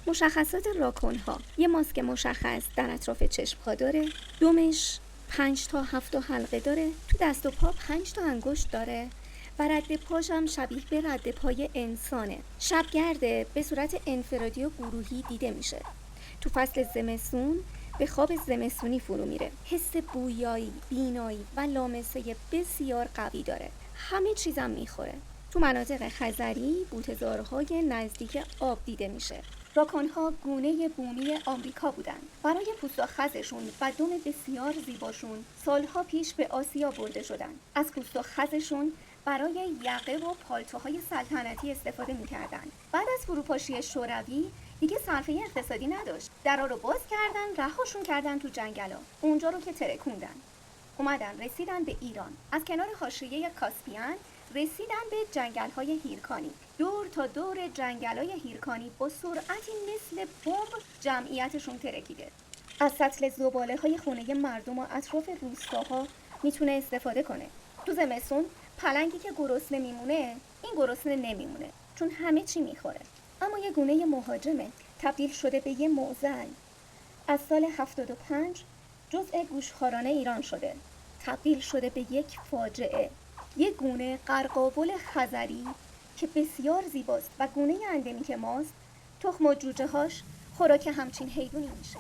مشخصات راکون‌ها: یه ماسک مشخص در اطراف چشم‌ها داره، دمش 5 تا 7 حلقه داره، تو دست و پا 5 تا انگشت داره و رد پاش هم شبیه به رد پای انسانه. شبگرده، به صورت انفرادی و گروهی دیده میشه. تو فصل زمستون به خواب زمستونی فرو میره. حس بویایی، بینایی و لامسه بسیار قوی داره. همه چیزم میخوره. تو مناطق خزری بوته‌زارهای نزدیک آب دیده میشه. راکون‌ها گونه بومی آمریکا بودن. برای پوست و خزشون و دم بسیار زیباشون سالها پیش به آسیا برده شدن. از پوست و خزشون برای یقه و پالتوهای سلطنتی استفاده می‌کردن. بعد از فروپاشی شوروی دیگه صرفه اقتصادی نداشت. درا رو باز کردن، رهاشون کردن تو جنگلا. اونجا رو که ترکوندن. اومدن رسیدن به ایران. از کنار حاشیه کاسپیان رسیدن به جنگل‌های هیرکانی. دور تا دور جنگل‌های هیرکانی با سرعتی مثل بمب جمعیتشون ترکیده. از سطل زباله‌های خونه مردم و اطراف روستاها میتونه استفاده کنه. تو زمستون پلنگی که گرسنه میمونه، این گرسنه نمیمونه، چون همه چی میخوره. اما یه گونه مهاجمه، تبدیل شده به یه معضل. از سال 75 جزء گوشخواران ایران شده، تبدیل شده به یک فاجعه. یک گونه قرقاول خزری که بسیار زیباست و گونه اندمیک ماست، تخم و جوجه هاش خوراک همچین حیوانی میشه.